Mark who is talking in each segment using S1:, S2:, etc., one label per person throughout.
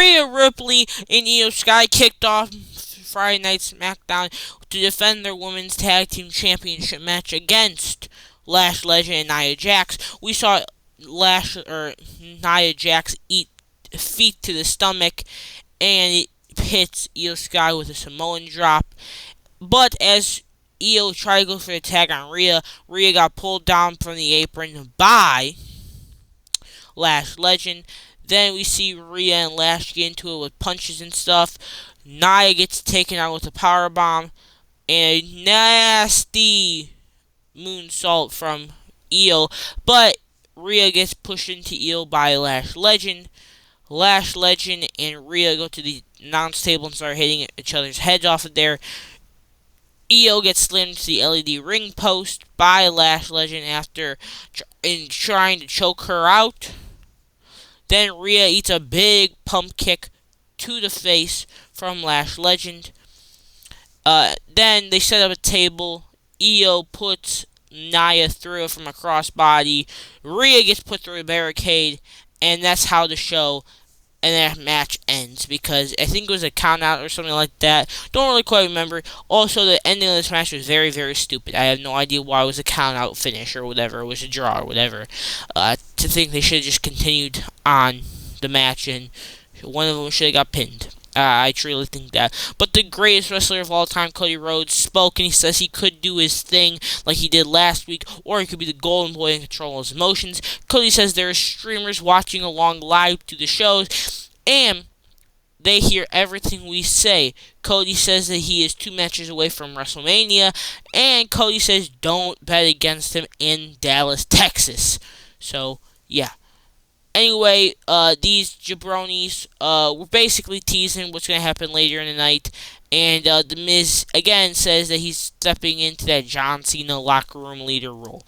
S1: Rhea Ripley and Io Sky kicked off Friday Night SmackDown to defend their Women's Tag Team Championship match against Lash Legend and Nia Jax. We saw Nia Jax eat feet to the stomach, and it hits Io Sky with a Samoan drop. But as Io tried to go for the tag on Rhea, Rhea got pulled down from the apron by Lash Legend. Then we see Rhea and Lash get into it with punches and stuff. Nia gets taken out with a powerbomb and a nasty moonsault from Io, but Rhea gets pushed into Io by Lash Legend. Lash Legend and Rhea go to the announce table and start hitting each other's heads off of there. Io gets slammed to the LED ring post by Lash Legend after trying to choke her out. Then Rhea eats a big pump kick to the face from Lash Legend. Then they set up a table. Io puts Nia through it from a crossbody. Rhea gets put through a barricade, and that's how the show and that match ends, because I think it was a count out or something like that. Don't really quite remember. Also, the ending of this match was very, very stupid. I have no idea why it was a count out finish or whatever. It was a draw or whatever. To think they should have just continued on the match and one of them should have got pinned. I truly think that. But the greatest wrestler of all time, Cody Rhodes, spoke, and he says he could do his thing like he did last week, or he could be the golden boy and control his emotions. Cody says there are streamers watching along live to the shows, and they hear everything we say. Cody says that he is 2 matches away from WrestleMania, and Cody says don't bet against him in Dallas, Texas. So, yeah. Anyway, these jabronis were basically teasing what's going to happen later in the night. And The Miz, again, says that he's stepping into that John Cena locker room leader role.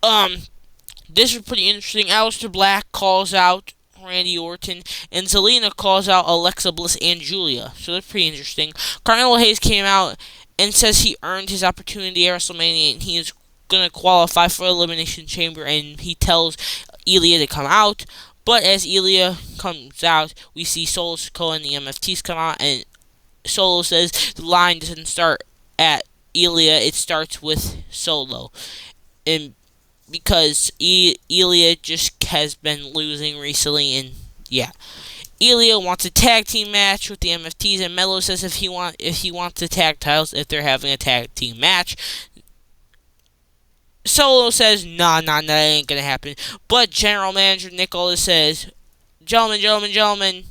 S1: This was pretty interesting. Aleister Black calls out Randy Orton, and Zelina calls out Alexa Bliss and Julia. So that's pretty interesting. Carmelo Hayes came out and says he earned his opportunity at WrestleMania, and he is going to qualify for Elimination Chamber, and he tells Ilya to come out. But as Ilya comes out, we see Solo Sikoa and the MFTs come out, and Solo says the line doesn't start at Ilya, it starts with Solo. And because Ilya just has been losing recently, and yeah. Ilya wants a tag team match with the MFTs, and Melo says if he wants the tag titles, if they're having a tag team match. Solo says, nah, that ain't gonna happen. But General Manager Nick Aldis says, gentlemen,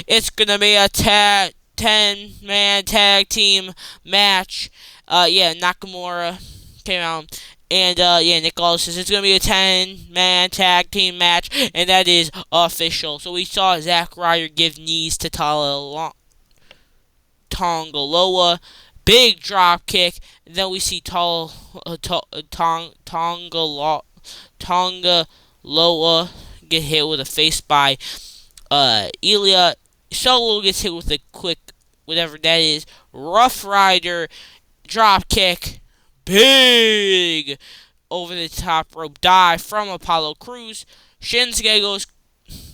S1: it's gonna be a 10-man tag team match. Nakamura came out, and Nick Aldis says it's gonna be a 10-man tag team match, and that is official. So we saw Zack Ryder give knees to Tongaloa. Big drop kick. Then we see Tongaloa get hit with a face by Ilya. Solo gets hit with a quick, whatever that is, Rough Rider drop kick. Big over the top rope dive from Apollo Crews. Shinsuke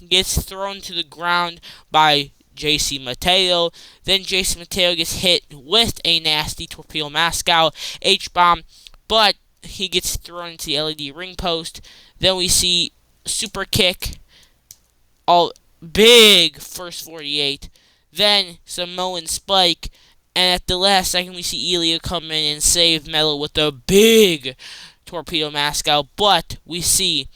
S1: gets thrown to the ground by JC Mateo. Then JC Mateo gets hit with a nasty torpedo Moscow H-bomb, but he gets thrown into the LED ring post. Then we see super kick, all big first 48. Then Samoan spike, and at the last second we see Ilya come in and save Melo with a big torpedo Moscow, but we see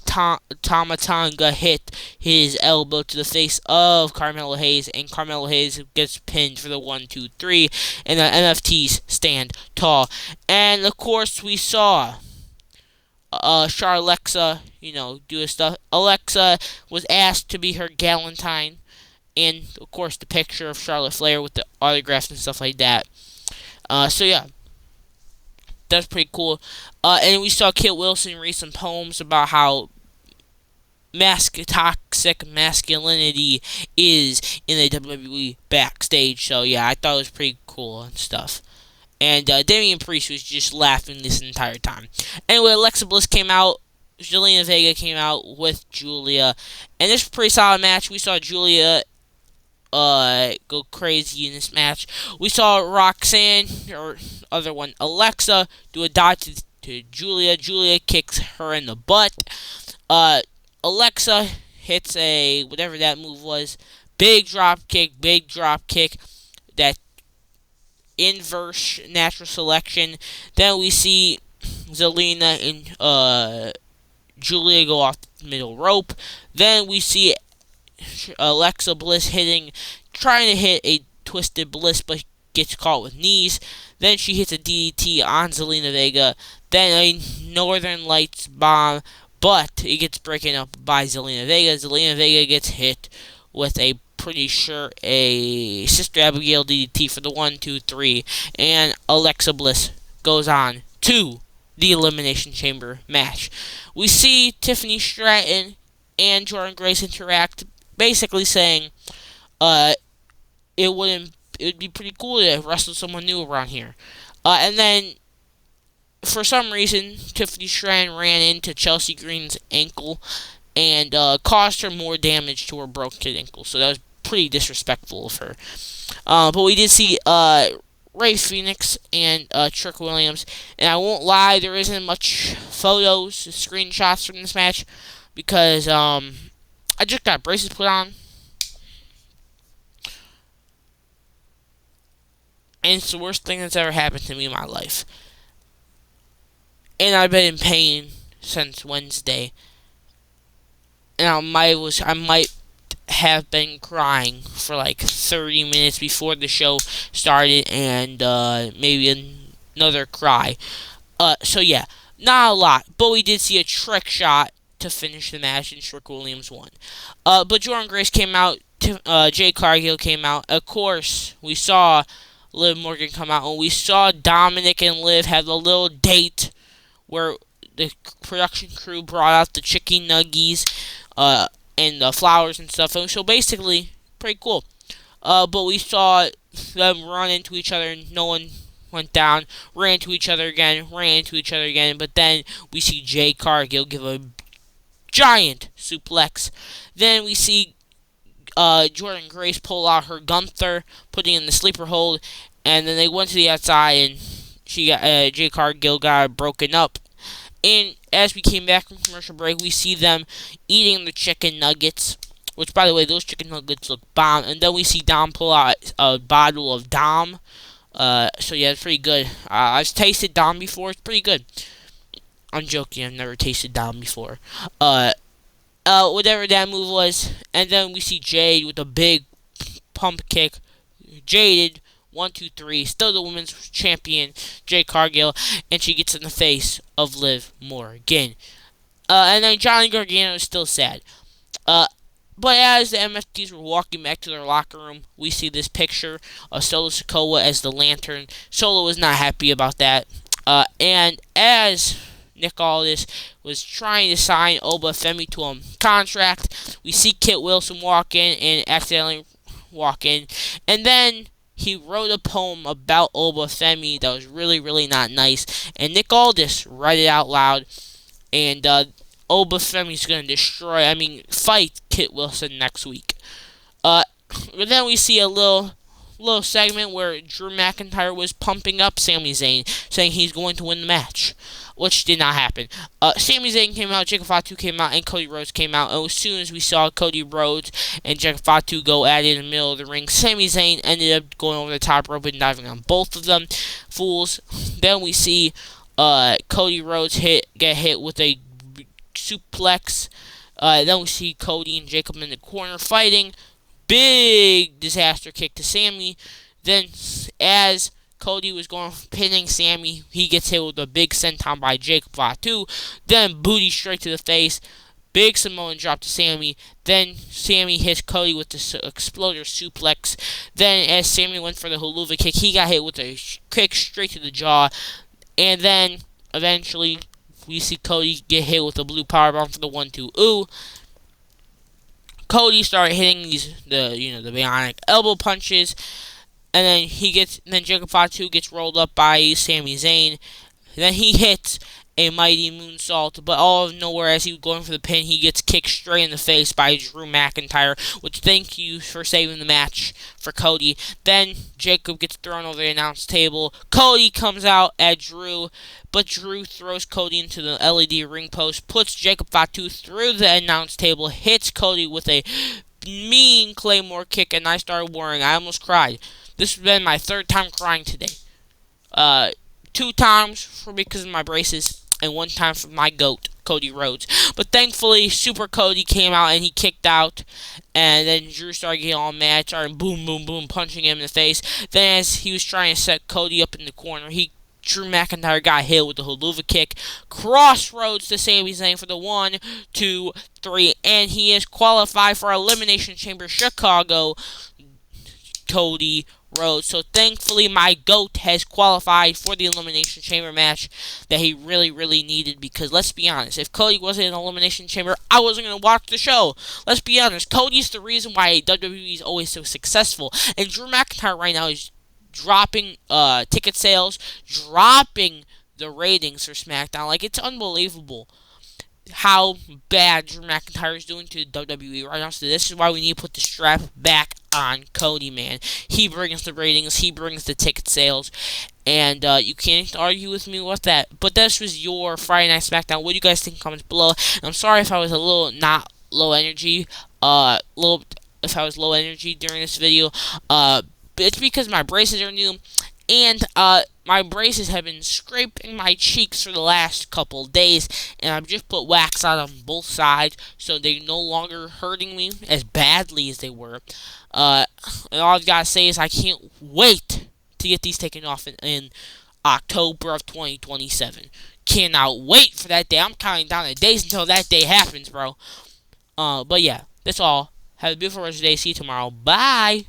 S1: Tama Tonga hit his elbow to the face of Carmelo Hayes, and Carmelo Hayes gets pinned for the 1-2-3, and the NFTs stand tall. And of course, we saw Charlexa, do his stuff. Alexa was asked to be her Galentine, and of course, the picture of Charlotte Flair with the autographs and stuff like that. That's pretty cool. And we saw Kit Wilson read some poems about how toxic masculinity is in the WWE backstage. So, yeah, I thought it was pretty cool and stuff. And Damian Priest was just laughing this entire time. Anyway, Alexa Bliss came out Zelina Vega came out with Julia, and this was a pretty solid match. We saw Julia go crazy in this match. We saw Roxanne, or other one, Alexa, do a dodge to Julia. Julia kicks her in the butt. Uh, Alexa hits a whatever that move was. Big drop kick. That inverse natural selection. Then we see Zelina and Julia go off the middle rope. Then we see Alexa Bliss trying to hit a twisted Bliss, but gets caught with knees. Then she hits a DDT on Zelina Vega. Then a Northern Lights bomb, but it gets broken up by Zelina Vega. Zelina Vega gets hit with a pretty sure a Sister Abigail DDT for the 1, 2, 3, and Alexa Bliss goes on to the Elimination Chamber match. We see Tiffany Stratton and Jordan Grace interact, basically saying, it would be pretty cool to wrestle someone new around here. And then, for some reason, Tiffany Stratton ran into Chelsea Green's ankle and caused her more damage to her broken ankle. So that was pretty disrespectful of her. But we did see Ray Phoenix and Trick Williams, and I won't lie, there isn't much photos, screenshots from this match because I just got braces put on, and it's the worst thing that's ever happened to me in my life. And I've been in pain since Wednesday, and I might have been crying for like 30 minutes before the show started, and maybe another cry. So yeah, not a lot, but we did see a trick shot to finish the match, and Trick Williams won. But Jordan Grace came out, Jay Cargill came out. Of course, we saw Liv Morgan come out, and we saw Dominic and Liv have a little date where the production crew brought out the chicken nuggies, and the flowers and stuff. And so basically, pretty cool. But we saw them run into each other, and no one went down. Ran into each other again. But then we see Jay Cargill give a giant suplex. Then we see Jordan Grace pull out her Gunther, putting in the sleeper hold, and then they went to the outside, and Jay Cargill got broken up. And as we came back from commercial break, we see them eating the chicken nuggets, which, by the way, those chicken nuggets look bomb. And then we see Dom pull out a bottle of Dom. So yeah, it's pretty good. I've tasted Dom before. It's pretty good. I'm joking. I've never tasted Dom before. Whatever that move was. And then we see Jade with a big pump kick. Jaded. 1, 2, 3, still the women's champion, Jade Cargill, and she gets in the face of Liv Morgan. And then Johnny Gargano is still sad. But as the MFTs were walking back to their locker room, we see this picture of Solo Sikoa as the Lantern. Solo was not happy about that. And as Nick Aldis was trying to sign Oba Femi to a contract, we see Kit Wilson walk in and accidentally walk in. And then he wrote a poem about Oba Femi that was really, really not nice. And Nick Aldis read it out loud. And Oba Femi's going to fight Kit Wilson next week. But then we see a little segment where Drew McIntyre was pumping up Sami Zayn, saying he's going to win the match, which did not happen. Sami Zayn came out, Jacob Fatu came out, and Cody Rhodes came out. And as soon as we saw Cody Rhodes and Jacob Fatu go at it in the middle of the ring, Sami Zayn ended up going over the top rope and diving on both of them fools. Then we see Cody Rhodes get hit with a suplex. Then we see Cody and Jacob in the corner fighting. Big disaster kick to Sammy. Then, as Cody was going pinning Sammy, he gets hit with a big senton by Jacob Fatu. Then booty straight to the face. Big Samoan drop to Sammy. Then Sammy hits Cody with the exploder suplex. Then, as Sammy went for the Helluva kick, he got hit with a kick straight to the jaw. And then, eventually, we see Cody get hit with a blue powerbomb for the 1-2. Cody started hitting the bionic elbow punches, and then Jacob Fatu gets rolled up by Sami Zayn. Then he hits a mighty moonsault, but all of nowhere as he was going for the pin, he gets kicked straight in the face by Drew McIntyre, which thank you for saving the match for Cody. Then Jacob gets thrown over the announce table. Cody comes out at Drew, but Drew throws Cody into the LED ring post, puts Jacob Fatu through the announce table, hits Cody with a mean Claymore kick, and I started worrying. I almost cried. This has been my third time crying today. Uh, 2 times for because of my braces, and 1 time for my GOAT, Cody Rhodes. But thankfully, Super Cody came out and he kicked out, and then Drew started getting all mad, started boom, boom, boom, punching him in the face. Then as he was trying to set Cody up in the corner, Drew McIntyre got hit with the haluva kick. Crossroads to Sami Zayn for the 1, 2, 3, and he is qualified for Elimination Chamber Chicago. Cody Rhodes. So thankfully, my GOAT has qualified for the Elimination Chamber match that he really, really needed. Because let's be honest, if Cody wasn't in Elimination Chamber, I wasn't going to watch the show. Let's be honest, Cody's the reason why WWE is always so successful. And Drew McIntyre right now is dropping ticket sales, dropping the ratings for SmackDown. Like, it's unbelievable how bad Drew McIntyre is doing to the WWE right now. So this is why we need to put the strap back on Cody, man. He brings the ratings, he brings the ticket sales, and you can't argue with me with that. But this was your Friday Night SmackDown. What do you guys think? Comments below. And I'm sorry if I was a little not low energy, if I was low energy during this video. It's because my braces are new, and my braces have been scraping my cheeks for the last couple days, and I've just put wax on both sides, so they're no longer hurting me as badly as they were. And all I've got to say is I can't wait to get these taken off in October of 2027. Cannot wait for that day. I'm counting down the days until that day happens, bro. But yeah, that's all. Have a beautiful rest of the day. See you tomorrow. Bye.